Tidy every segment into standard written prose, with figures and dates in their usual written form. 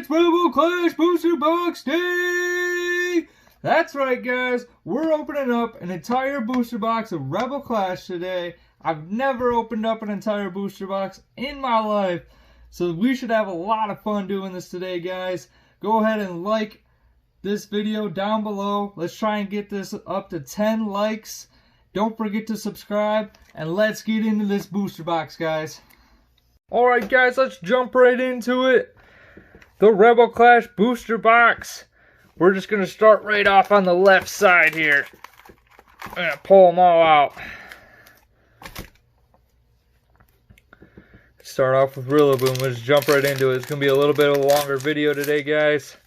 It's Rebel Clash Booster Box Day! That's right, guys. We're opening up an entire booster box of Rebel Clash today. I've never opened up an entire booster box in my life, so we should have a lot of fun doing this today, guys. Go ahead and like this video down below. Let's try and get this up to 10 likes. Don't forget to subscribe, and let's get into this booster box, guys. Alright, guys, let's jump right into it. The Rebel Clash booster box. We're just going to start right off on the left side here. I'm going to pull them all out. Start off with Rillaboom. Let's jump right into it. It's going to be a little bit of a longer video today, guys.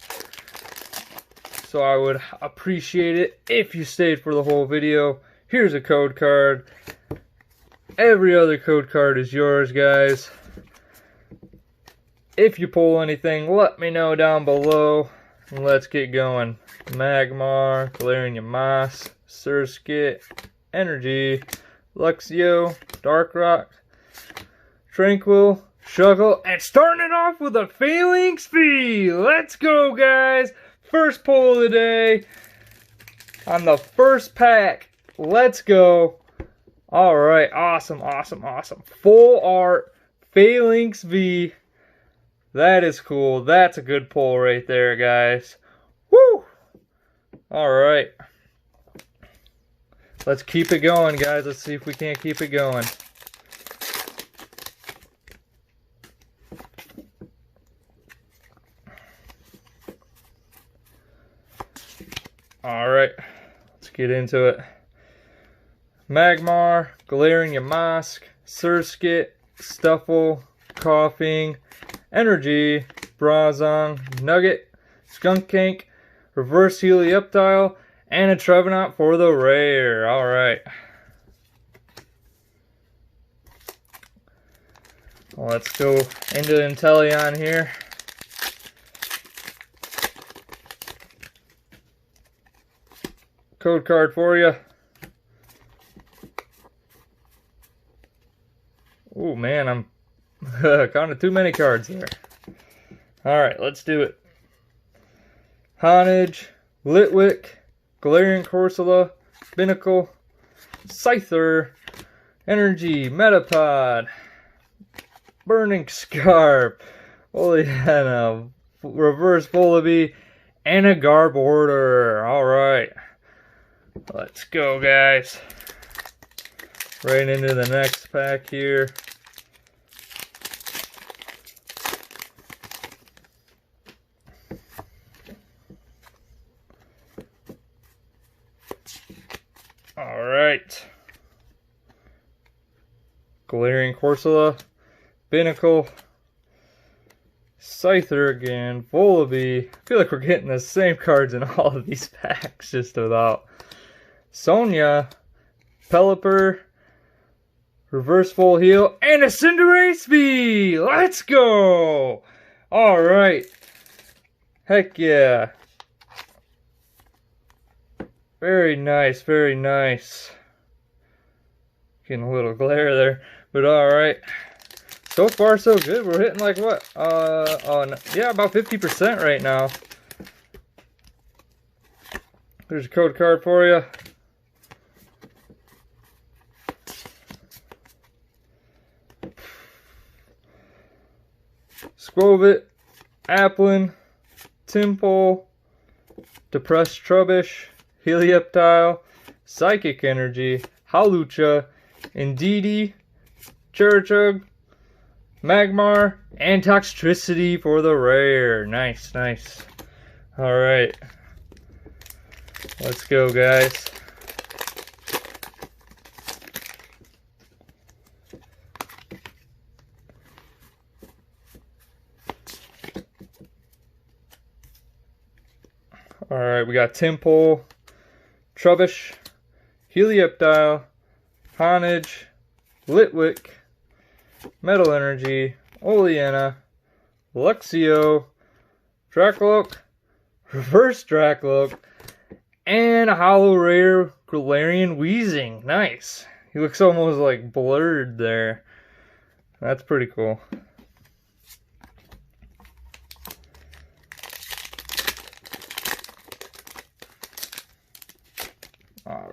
So I would appreciate it if you stayed for the whole video. Here's a code card. Every other code card is yours, guys. If you pull anything, let me know down below. Let's get going. Magmar, Galarian Yamask, Surskit, Energy, Luxio, Darkrock, Tranquil, Shuckle, and starting it off with a Phalanx V. Let's go, guys. First pull of the day on the first pack. Let's go. Alright, awesome, awesome, awesome. Full art Phalanx V. That is cool. That's a good pull right there, guys. Woo! Alright. Let's keep it going, guys. Let's see if we can't keep it going. Alright. Let's get into it. Magmar, Galarian Yamask, Surskit, Stuffle, Coughing, Energy, Brazong, Nugget, Skunkank, Reverse Helioptile, and a Trevenant for the rare. Alright. Let's go into Inteleon here. Code card for you. Oh man, I'm kind of too many cards there. Alright, let's do it. Honage, Litwick, Galarian Corsola, Binacle, Scyther, Energy, Metapod, Burning Scarp, Oleana, Reverse Volibee, and a Garbodor. Alright. Let's go, guys. Right into the next pack here. Alright. Galarian Corsola, Binacle, Scyther again, Volibee. I feel like we're getting the same cards in all of these packs, just without. Sonia, Pelipper, Reverse Full Heal, and a Cinderace V! Let's go! Alright. Heck yeah. Very nice, very nice. Getting a little glare there, but alright. So far, so good. We're hitting like what? Yeah, about 50% right now. There's a code card for you. Squovit, Applin, Timpole, Depressed Trubbish, Helioptile, Psychic Energy, Hawlucha, Indeedee, Chirichug, Magmar, and Toxtricity for the rare. Nice, nice. Alright. Let's go, guys. Alright, we got Timpole, Trubbish, Helioptile, Honage, Litwick, Metal Energy, Oleana, Luxio, Dracloak, Reverse Dracloak, and a Holo Rare Galarian Weezing. Nice. He looks almost like blurred there. That's pretty cool.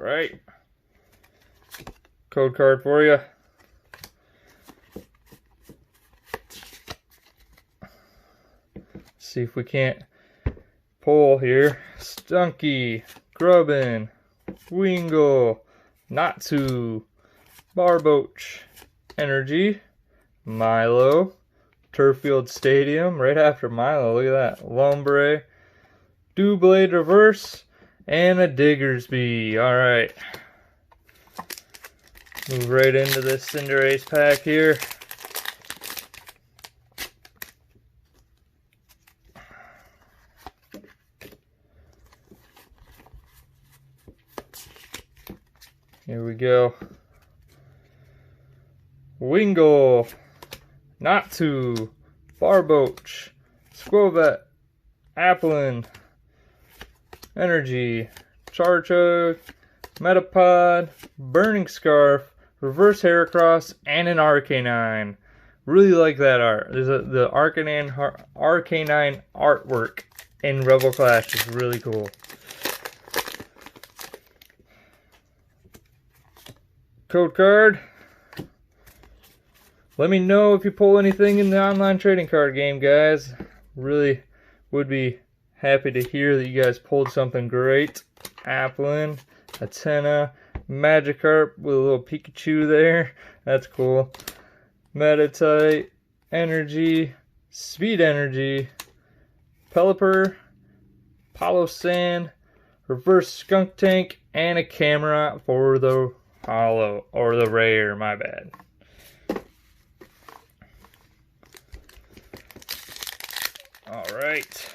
Alright. Code card for you. See if we can't pull here. Stunky, Grubbin, Wingull, Natsu, Boclutch, Energy, Milo, Turffield Stadium, right after Milo, look at that. Lombre, Doublade Reverse, and a Diggersby. Alright. Move right into this Cinderace pack here. Here we go. Wingull, Natsu, Boclutch, Squovet, Applin, Energy, Charchug, Metapod, Burning Scarf, Reverse Heracross, and an Arcanine. Really like that art. There's the Arcanine artwork in Rebel Clash is really cool. Code card. Let me know if you pull anything in the online trading card game, guys. Really would be happy to hear that you guys pulled something great. Applin, Atena, Magikarp with a little Pikachu there. That's cool. Meditite, Energy, Speed Energy, Pelipper, Palossand, Reverse Skunk Tank, and a Camera for the Hollow, or the rare, my bad. Alright.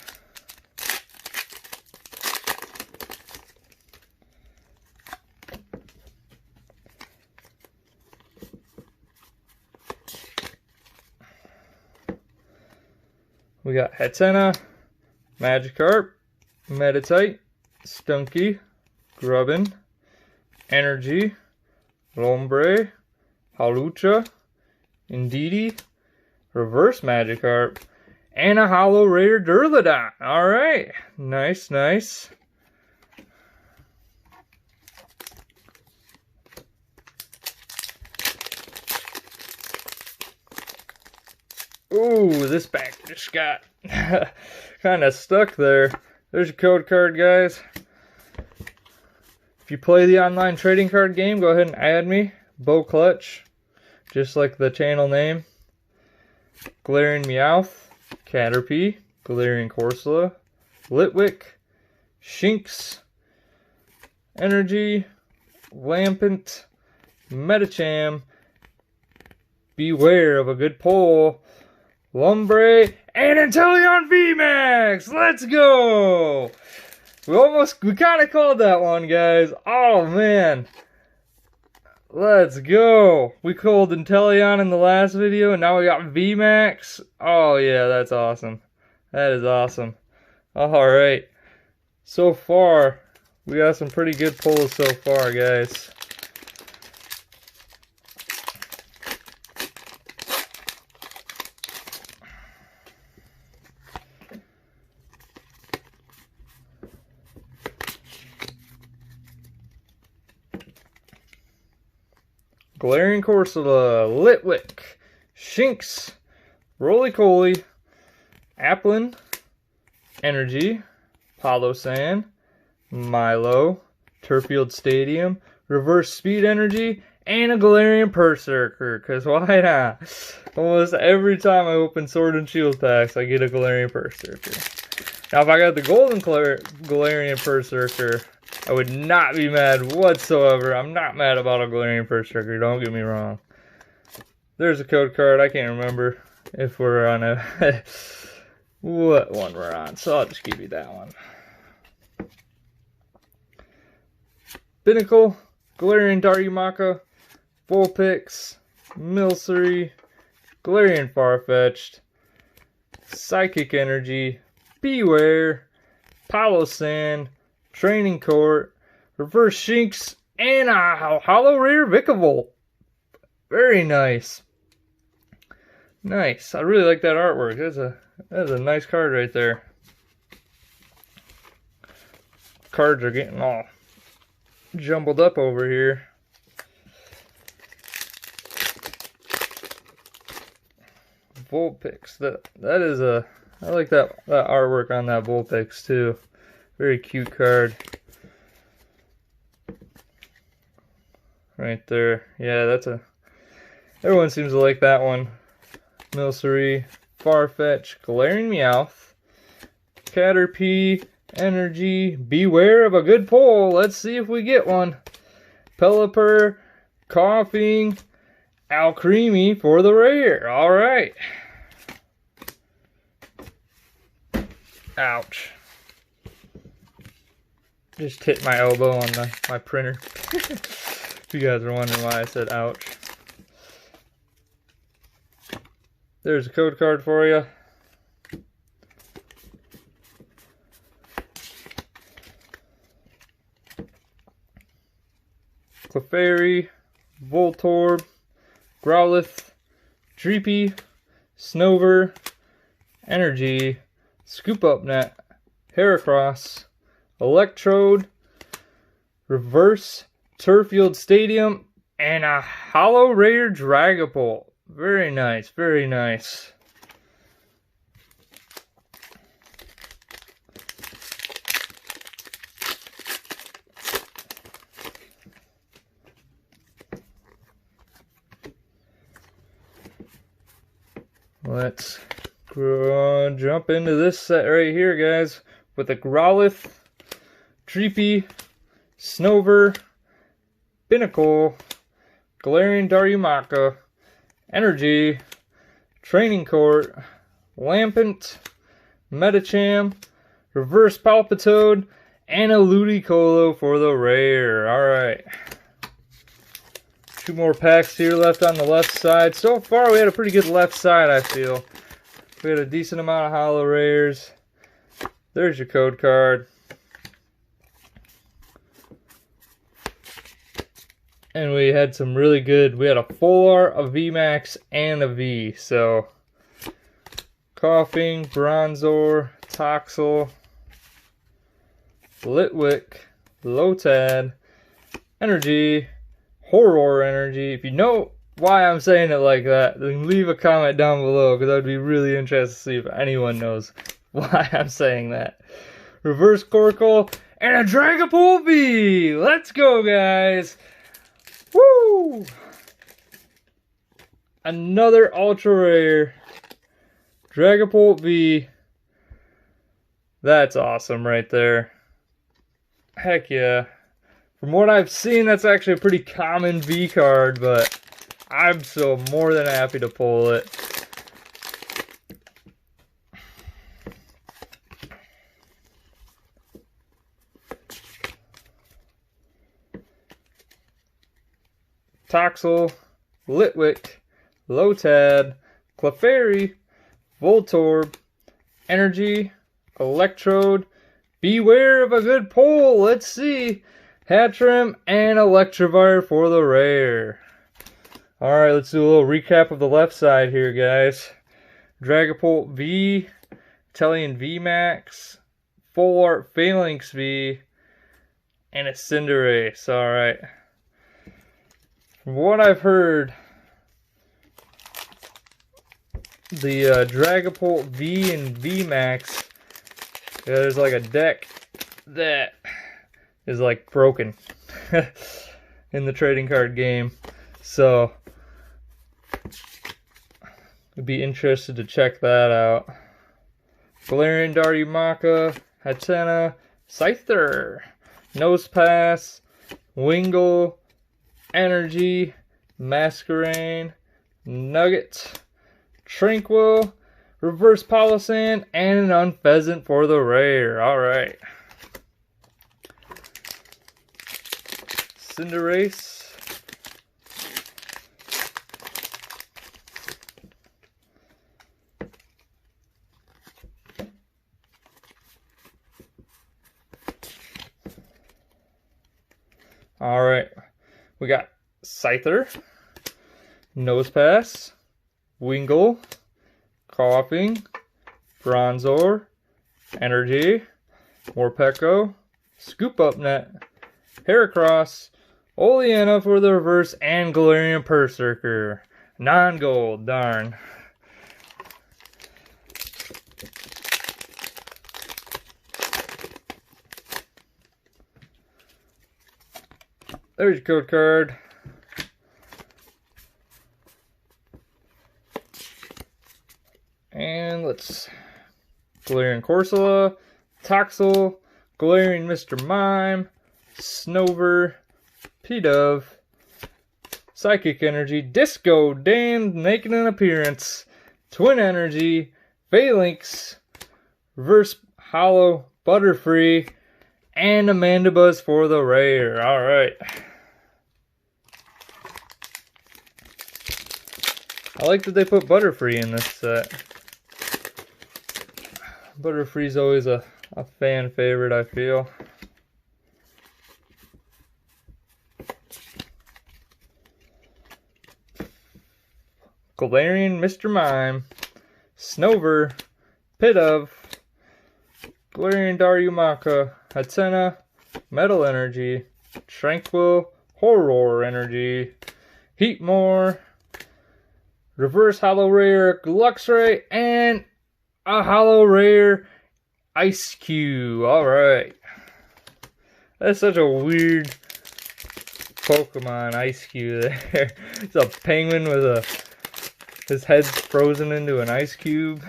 We got Hatena, Magikarp, Meditite, Stunky, Grubbin, Energy, Lombre, Hawlucha, Indeedee, Reverse Magikarp, and a Hollow Rare Durlodon. Alright, nice, nice. Ooh, this pack just got kind of stuck there. There's your code card, guys. If you play the online trading card game, go ahead and add me, boclutch, just like the channel name. Galarian Meowth, Caterpie, Galarian Corsola, Litwick, Shinx, Energy, Lampent, Medicham, beware of a good pull, Lombre, and Inteleon VMAX! Let's go! We kind of called that one, guys. Oh, man. Let's go. We called Inteleon in the last video, and now we got VMAX. Oh, yeah, that's awesome. That is awesome. Alright. So far, we got some pretty good pulls so far, guys. Galarian Corsola, Litwick, Shinx, Roly-Poly, Applin, Energy, Palossand, Milo, Turffield Stadium, Reverse Speed Energy, and a Galarian Berserker, because why not? Almost every time I open Sword and Shield packs, I get a Galarian Berserker. Now, if I got the Golden Galarian Berserker, I would not be mad whatsoever. I'm not mad about a Galarian Berserker, don't get me wrong. There's a code card. I can't remember if we're on a... what one we're on, so I'll just give you that one. Pinnacle, Galarian Darumaka, Vulpix, Milcery, Galarian Farfetch'd, Psychic Energy, Beware, Palossand, Training Court, Reverse Shinx, and a Hollow Rare Vikavolt. Very nice. Nice. I really like that artwork. That's a nice card right there. Cards are getting all jumbled up over here. Vulpix. That is a, I like that artwork on that Vulpix too. Very cute card. Right there. Yeah, that's a, everyone seems to like that one. Milcery, Farfetch, Glaring Meowth, Caterpie, Energy, Beware of a Good Pull. Let's see if we get one. Pelipper, Coughing, Alcremie for the rare. Alright. Ouch. Just hit my elbow on my printer. If you guys are wondering why I said ouch. There's a code card for you. Clefairy, Voltorb, Growlithe, Dreepy, Snover, Energy, Scoop Up Net, Heracross, Electrode, Reverse Turffield Stadium, and a Hollow Rare Dragapult. Very nice, very nice. Let's jump into this set right here, guys, with a Growlithe, Dreepy, Snover, Pinnacle, Galarian Darumaka, Energy, Training Court, Lampent, Medicham, Reverse Palpitoad, and a Ludicolo for the rare. Alright. 2 more packs here left on the left side. So far we had a pretty good left side, I feel. We had a decent amount of holo rares. There's your code card. And we had some really good, we had a full art, a VMAX, and a V. So, Coughing, Bronzor, Toxel, Litwick, Lotad, Energy, Horror Energy. If you know why I'm saying it like that, then leave a comment down below, because I'd be really interested to see if anyone knows why I'm saying that. Reverse Corkle, and a Dragapult V! Let's go, guys! Woo! Another ultra rare Dragapult V. That's awesome right there. Heck yeah. From what I've seen, that's actually a pretty common V card, but I'm so more than happy to pull it. Toxel, Litwick, Lotad, Clefairy, Voltorb, Energy, Electrode, Beware of a Good Pull. Let's see. Hatchrim and Electivire for the rare. Alright, let's do a little recap of the left side here, guys. Dragapult V, Italian VMAX, Full Art Phalanx V, and a Cinderace. Alright. From what I've heard, the Dragapult V and VMAX, there's like a deck that is like broken in the trading card game. So, I'd be interested to check that out. Galarian Darumaka, Hatenna, Scyther, Nosepass, Wingull, Energy, Masquerain, Nugget, Tranquil, Reverse Palossand, and an Unpheasant for the rare. Alright. Cinderace. Alright. We got Scyther, Nosepass, Wingull, Coughing, Bronzor, Energy, Morpeko, Scoop Up Net, Heracross, Oleana for the reverse, and Galarian Berserker. Non-gold, darn. There's your code card. And let's Galarian Corsola, Toxel, Galarian Mr. Mime, Snover, P-Dove, Psychic Energy, Disco Dan making an appearance, Twin Energy, Phalanx, Reverse Hollow, Butterfree, and Amandabuzz for the rare. Alright. I like that they put Butterfree in this set. Butterfree's always a fan favorite, I feel. Galarian Mr. Mime, Snover, Pidove, Galarian Darumaka, Hatenna, Metal Energy, Tranquil, Horror Energy, Heatmore, Reverse Hollow Rare Luxray, and a Hollow Rare Ice Cube. Alright. That's such a weird Pokemon, Ice Cube there. It's a penguin with his head's frozen into an ice cube.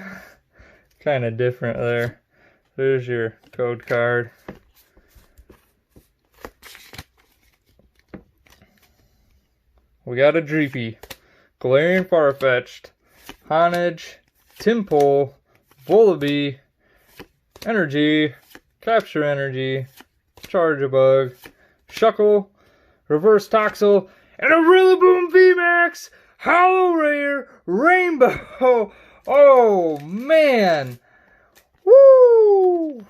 Kind of different there. There's your code card. We got a Dreepy, Galarian Farfetch'd, Honedge, Timpole, Volibee, Energy, Capture Energy, Charge-a-Bug, Shuckle, Reverse Toxel, and a Rillaboom VMAX Hollow Rare Rainbow. Oh man! Woo!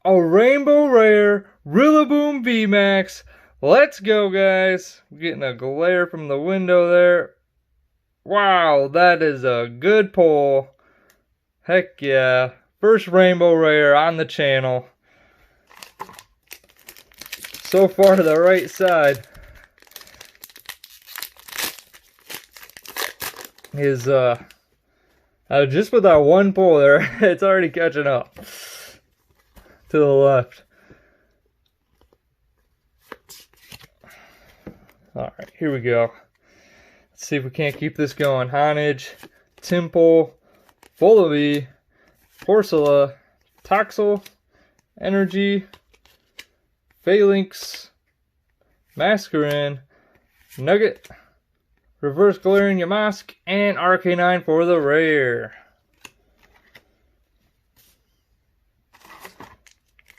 A Rainbow Rare Rillaboom VMAX. Let's go, guys. We're getting a glare from the window there. Wow, that is a good pull. Heck yeah. First Rainbow Rare on the channel. So far to the right side is just with that one pull there, it's already catching up to the left. Alright, here we go. Let's see if we can't keep this going. Honedge, Timpole, Volibee, Corsola, Toxel, Energy, Phalanx, Masquerain, Nugget, Reverse Galarian Yamask, and Arcanine for the rare.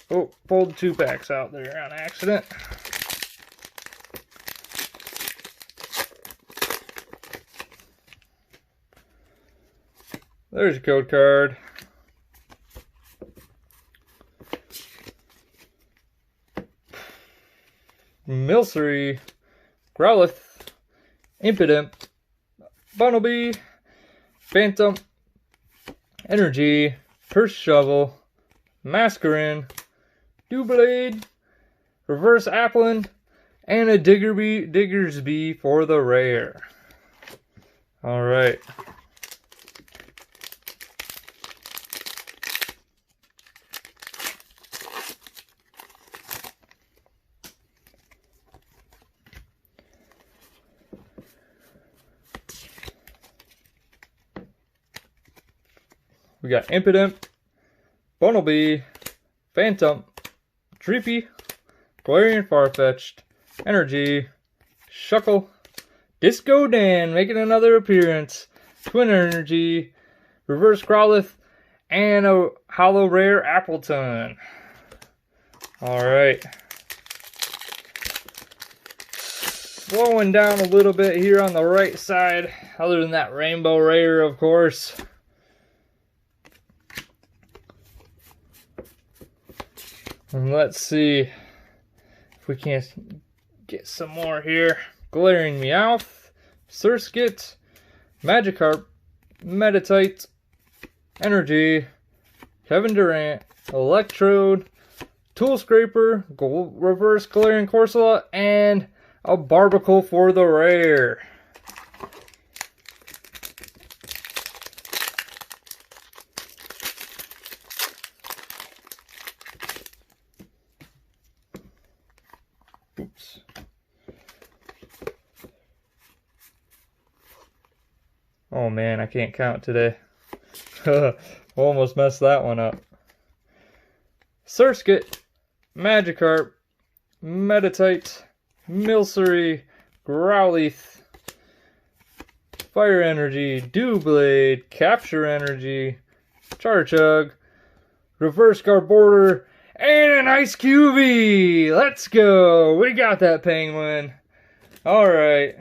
Oh, pulled 2 packs out there on accident. There's your code card. Milcery, Growlithe, Impidimp, Bunnelby, Phantom, Energy, Purse Shovel, Masquerain, Doublade, Reverse Applin, and a Diggersby for the rare. Alright. We got Impidimp, Bunnelby, Phantom, Dreepy, Galarian Farfetch'd, Energy, Shuckle, Disco Dan making another appearance, Twin Energy, Reverse Growlithe, and a Hollow Rare Appleton. Alright. Slowing down a little bit here on the right side, other than that Rainbow Rare, of course. And let's see if we can't get some more here. Galarian Meowth, Surskit, Magikarp, Meditite, Energy, Kevin Durant, Electrode, Tool Scraper, Reverse Galarian Corsola, and a Barbacle for the rare. Oops. Oh man, I can't count today. Almost messed that one up. Surskit, Magikarp, Meditite, Milcery, Growlithe, Fire Energy, Doublade, Capture Energy, Charchug, Reverse Garbodor, and an Ice QV! Let's go! We got that Penguin. Alright.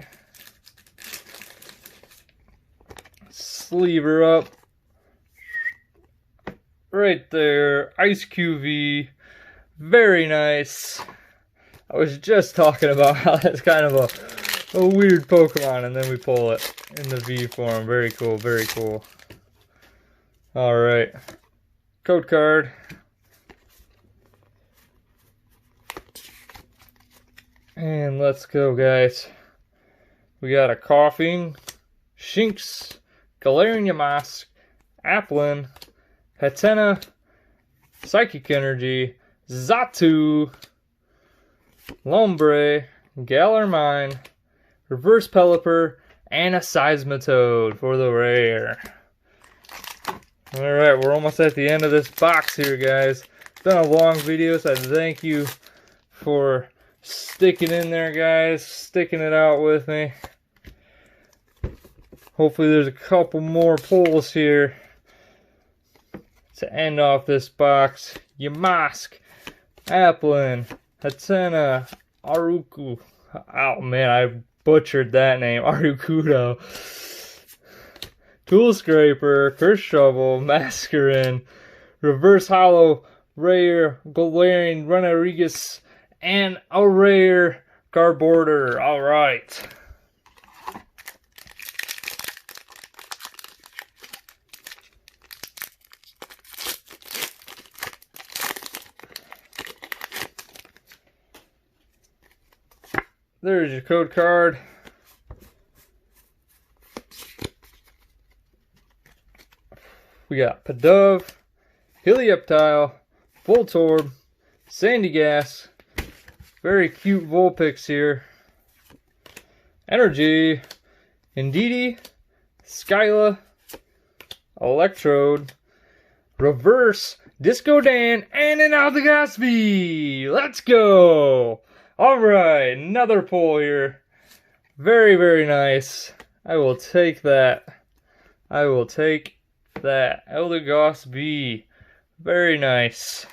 Sleeve her up. Right there. Ice QV. Very nice. I was just talking about how that's kind of a weird Pokemon, and then we pull it in the V form. Very cool, very cool. Alright. Code card. And let's go, guys. We got a Coughing, Shinx, Galarian Yamask, Applin, Hatena, Psychic Energy, Xatu, Lombre, Galarmine, Reverse Pelipper, and a Seismitoad for the rare. Alright, we're almost at the end of this box here, guys. It's been a long video, so I thank you for sticking in there, guys. Sticking it out with me. Hopefully there's a couple more pulls here to end off this box. Yamask, Applin, Hatena, Aruku. Oh man, I butchered that name. Arukudo. Tool Scraper, Curse Shovel, Mascarin, Reverse Hollow, Rare, Galarian, Runarigus, and a rare Garbodor. Alright. There's your code card. We got Pidove, Helioptile, Voltorb, Sandygast, very cute Vulpix here, Energy, Indeedee, Skyla, Electrode, Reverse, Disco Dan, and an Altagaspi! Let's go! Alright, another pull here. Very, very nice. I will take that. I will take that. Altagaspi. Very nice.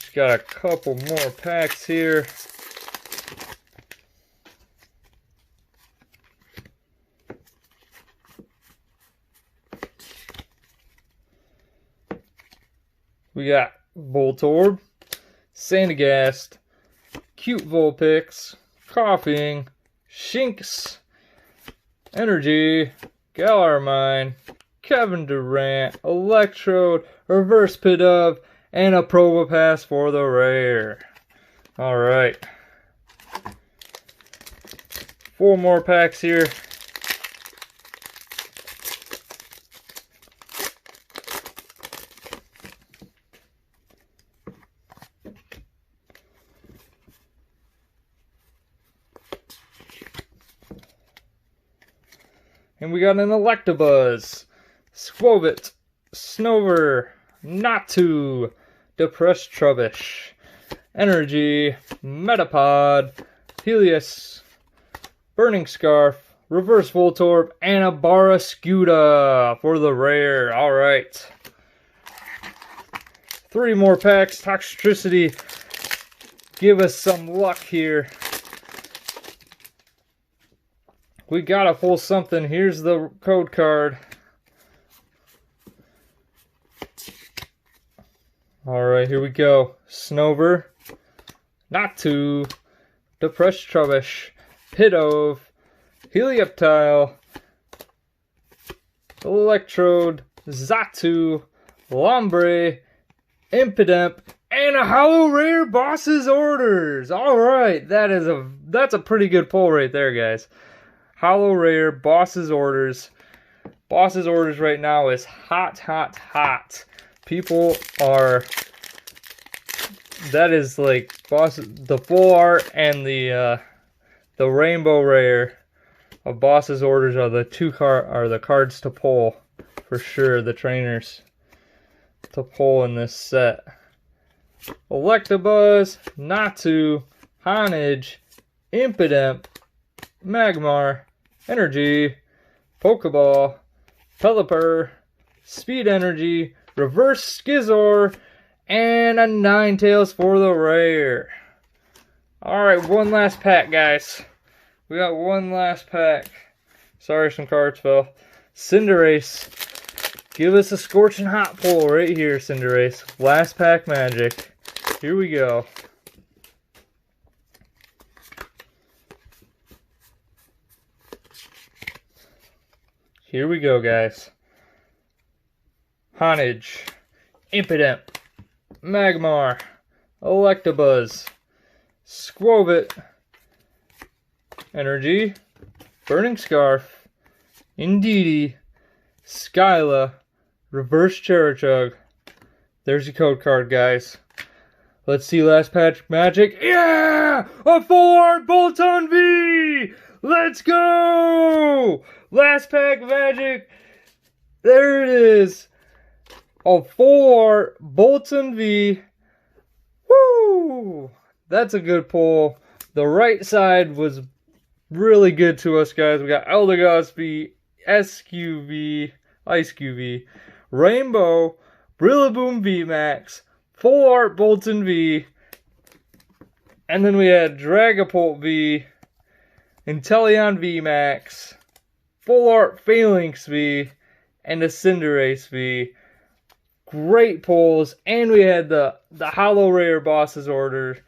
Just got a couple more packs here. We got Voltorb, Sandygast, cute Vulpix, Coughing, Shinx, Energy, Galarmine, Kevin Durant, Electrode, Reverse Pidove, and a Probopass for the rare. Alright. 4 more packs here. And we got an Electabuzz, Squovit, Snover, Natu, Depressed Trubbish, Energy, Metapod, Helios, Burning Scarf, Reverse Voltorb, and a Barraskewda for the rare. Alright. 3 more packs. Toxtricity. Give us some luck here. We gotta pull something. Here's the code card. Alright, here we go. Snover, Natu, Depressed Trubbish, Pidove, Helioptile, Electrode, Xatu, Lombre, Impidimp, and a Hollow Rare Boss's Orders. Alright, that's a pretty good pull right there, guys. Hollow Rare Boss's Orders. Boss's Orders right now is hot, hot, hot. People are... That is like the full art and the rainbow rare of Boss's Orders are the cards to pull for sure. The trainers to pull in this set. Electabuzz, Natu, Honage, Impidimp, Magmar, Energy, Pokeball, Pelipper, Speed Energy, Reverse Skizor, and a Ninetales for the rare. Alright, one last pack, guys. We got one last pack. Sorry, some cards fell. Cinderace. Give us a scorching hot pull right here, Cinderace. Last pack magic. Here we go. Here we go, guys. Honage, Impidimp, Magmar, Electabuzz, Squovit, Energy, Burning Scarf, Indeedee, Skyla, Reverse Cherichug. There's your code card, guys. Let's see last patch magic. Yeah! A 4 Bolton V! Let's go! Last pack magic. There it is. A 4 Bolton V. Woo! That's a good pull. The right side was really good to us, guys. We got Eldegoss V, SQV, Ice QV, Rainbow, Rillaboom VMAX, Full Art Bolton V, and then we had Dragapult V, Inteleon VMAX, Full Art Phalanx V, and a Cinderace V. Great pulls, and we had the Hollow Rare Boss's Order.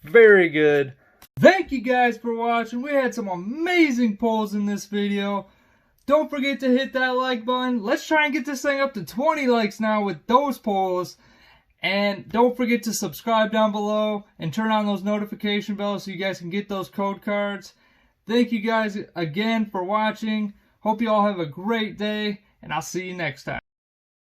Very good. Thank you guys for watching. We had some amazing pulls in this video. Don't forget to hit that like button. Let's try and get this thing up to 20 likes now with those pulls. And don't forget to subscribe down below and turn on those notification bells so you guys can get those code cards. Thank you guys again for watching. Hope you all have a great day, and I'll see you next time.